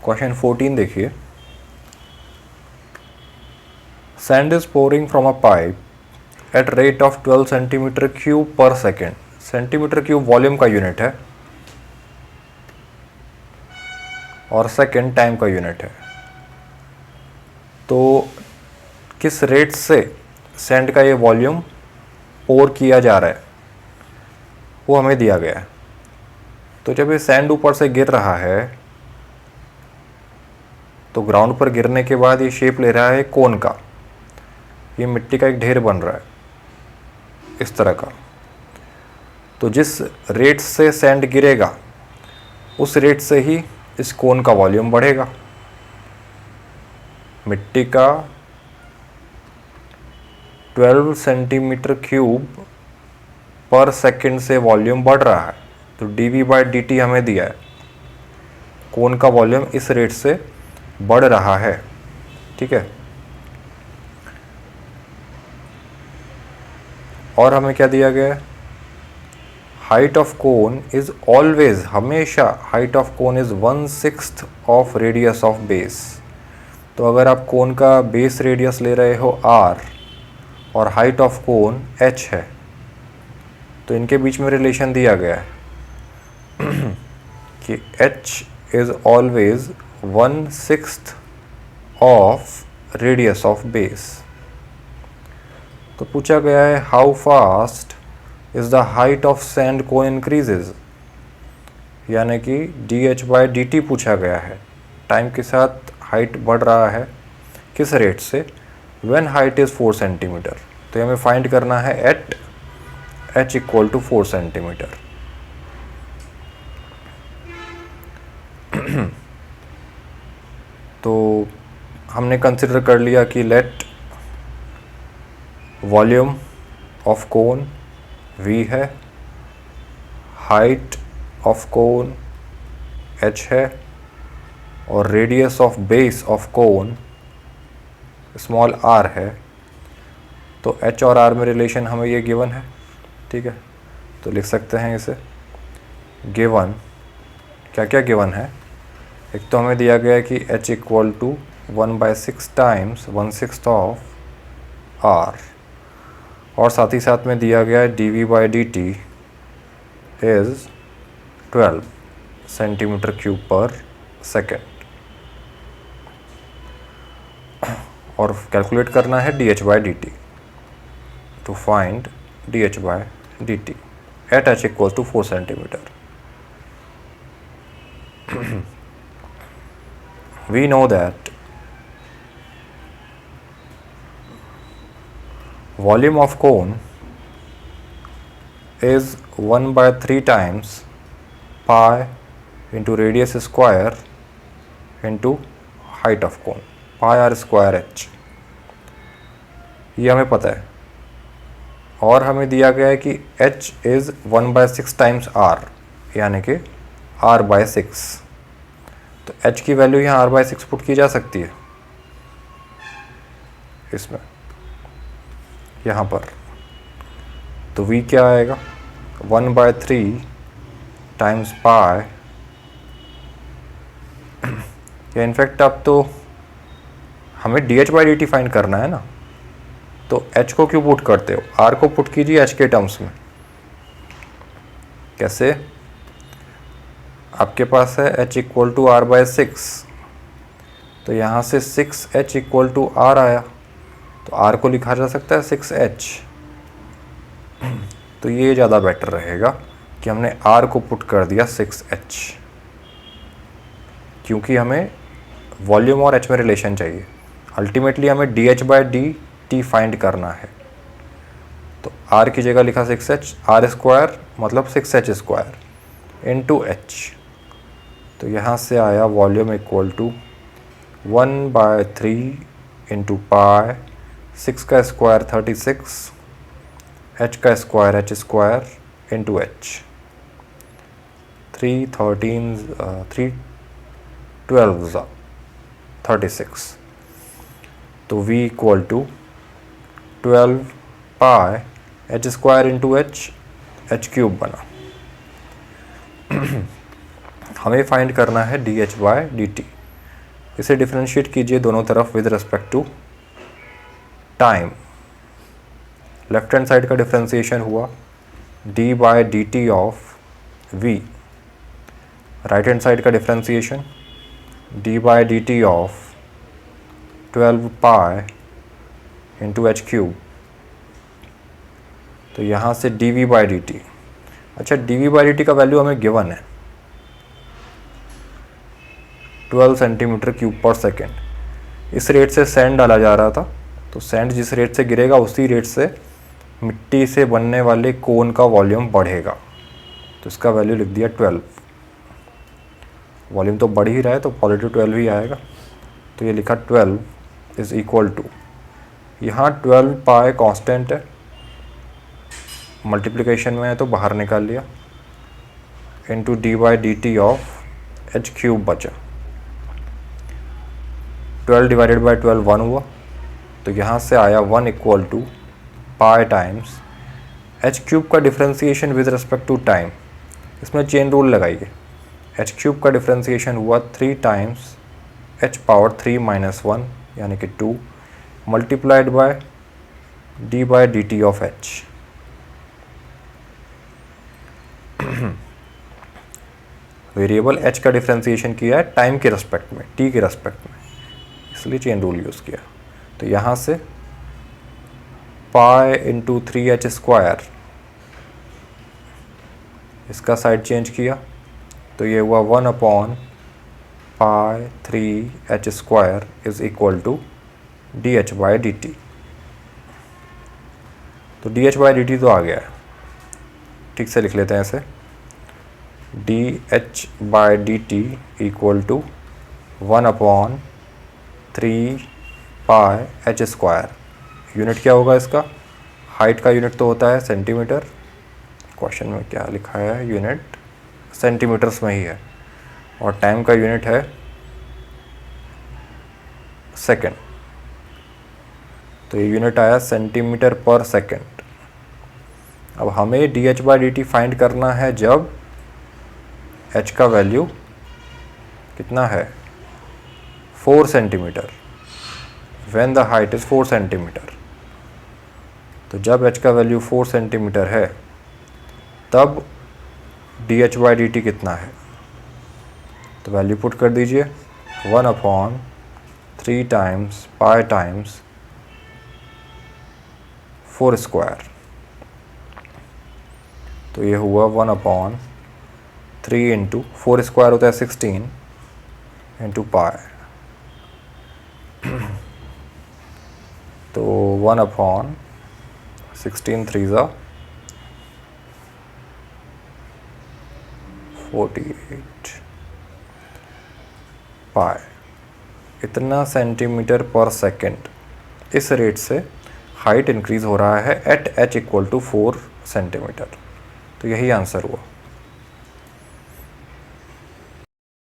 Question 14 देखिए। Sand is pouring from a pipe at rate of 12 centimetre cube पर second. Centimetre cube volume का unit है और second time का unit है। तो किस रेट से सैंड का ये वॉल्यूम पोर किया जा रहा है वो हमें दिया गया है। तो जब ये सैंड ऊपर से गिर रहा है तो ग्राउंड पर गिरने के बाद ये शेप ले रहा है कोन का। ये मिट्टी का एक ढेर बन रहा है इस तरह का। तो जिस रेट से सैंड गिरेगा उस रेट से ही इस कोन का वॉल्यूम बढ़ेगा। मिट्टी का 12 सेंटीमीटर क्यूब पर सेकंड से वॉल्यूम बढ़ रहा है। तो dv/dt हमें दिया है, कोन का वॉल्यूम इस रेट से बढ़ रहा है। ठीक है। और हमें क्या दिया गया है, height of cone is always, हमेशा height of cone is 1/6 of radius of base. तो अगर आप कोन का बेस रेडियस ले रहे हो r और हाइट ऑफ कोन h है तो इनके बीच में रिलेशन दिया गया है कि h is always 1/6 of radius of base. तो पूछा गया है how fast is the height of sand cone increases, यानी कि dh/dt पूछा गया है। टाइम के साथ हाइट बढ़ रहा है किस रेट से, व्हेन हाइट इज 4 सेंटीमीटर। तो हमें फाइंड करना है एट h = 4 सेंटीमीटर। तो हमने कंसिडर कर लिया कि let volume of cone v है, हाइट ऑफ कोन h है और radius of base of cone small r है। तो h और r में रिलेशन हमें ये गिवन है। ठीक है। तो लिख सकते हैं इसे गिवन। क्या क्या गिवन है, एक तो हमें दिया गया है कि h = 1/6 टाइम्स 1/6 ऑफ r, और साथ ही साथ में दिया गया है dv/dt इज़ 12 सेंटीमीटर क्यूब पर सेकेंड, और कैलकुलेट करना है dh/dt to find dh/dt at h = 4 centimetre. We know that volume of cone is 1/3 times pi into radius square into height of cone, pi r square h। ये हमें पता है। और हमें दिया गया है कि h इज़ 1/6 टाइम्स r, यानी कि r/6। तो h की वैल्यू यहाँ r/6 पुट की जा सकती है इसमें, यहाँ पर। तो v क्या आएगा, 1/3 टाइम्स पाई, या इनफैक्ट अब तो हमें dh/dt फाइंड करना है ना। तो h को क्यों पुट करते हो, r को पुट कीजिए h के टर्म्स में। कैसे, आपके पास है h = r/6, तो यहाँ से 6h = r आया, तो r को लिखा जा सकता है 6h। तो ये ज़्यादा बेटर रहेगा कि हमने r को पुट कर दिया 6h, क्योंकि हमें वॉल्यूम और h में रिलेशन चाहिए। अल्टीमेटली हमें dh/dt फाइंड करना है। तो r की जगह लिखा 6h, r² मतलब 6h² इंटू h। तो यहाँ से आया वॉल्यूम = 1/3 इंटू पाई, 6 का स्क्वायर 36, h का स्क्वायर h² इंटू h। 3 12 36। तो v = 12 पाई h² इंटू h³ बना। हमें फाइंड करना है dh/dt। इसे डिफ्रेंशिएट कीजिए दोनों तरफ with respect to time. Left hand side का डिफ्रेंसिएशन हुआ D by D T of V, right hand side का differentiation D by D T of 12 pi into H cube. तो यहाँ से D V by D T, अच्छा D V by D T का value हमें given है 12 centimetre cube पर second. इस रेट से सैंड डाला जा रहा था, तो सैंड जिस रेट से गिरेगा उसी रेट से मिट्टी से बनने वाले कोन का वॉल्यूम बढ़ेगा, तो इसका वैल्यू लिख दिया 12। वॉल्यूम तो बढ़ ही रहा है तो पॉजिटिव 12 ही आएगा, तो ये लिखा 12 इज़ इक्वल टू, यहाँ 12 पाई कांस्टेंट है, मल्टीप्लिकेशन में है तो बाहर निकाल लिया, into D by D T of H cube बचा। 12 डिवाइडेड बाई 12 1 हुआ, तो यहाँ से आया 1 equal to pi times H cube का differentiation with respect to time. इसमें चेन रूल लगाइए, एच क्यूब का डिफ्रेंसिएशन हुआ 3 टाइम्स एच पावर 3 माइनस 1 यानी कि 2 multiplied by D by D T of H. Variable H का डिफ्रेंसिएशन किया है टाइम के रेस्पेक्ट में, टी के रेस्पेक्ट में, इसलिए चेन रूल यूज़ किया। तो यहाँ से पाई इंटू 3h स्क्वायर, इसका साइड चेंज किया तो ये हुआ 1 upon pi 3h square is equal to D H by D T. तो D H by D T तो आ गया है, ठीक से लिख लेते हैं इसे, D H by D T equal to 1 upon 3 pi H square. Unit क्या होगा इसका, हाइट का यूनिट तो होता है सेंटीमीटर, क्वेश्चन में क्या लिखा है यूनिट सेंटीमीटर्स में ही है, और टाइम का यूनिट है सेकेंड, तो ये यूनिट आया सेंटीमीटर पर सेकेंड। अब हमें D H by D T find करना है जब एच का वैल्यू कितना है 4 centimetre, when the height is 4 centimetre. तो जब h का वैल्यू 4 सेंटीमीटर है तब D H by D T कितना है, तो वैल्यू पुट कर दीजिए 1 अपॉन 3 टाइम्स पाई टाइम्स 4 स्क्वायर, तो ये हुआ 1 अपॉन 3 इंटू 4 स्क्वायर होता है 16 इंटू पाई, तो 1 अपॉन 16 3 ज़ा 48 पाई, इतना सेंटीमीटर पर सेकेंड। इस रेट से हाइट इंक्रीज़ हो रहा है at h equal to 4 centimetre, तो यही आंसर हुआ।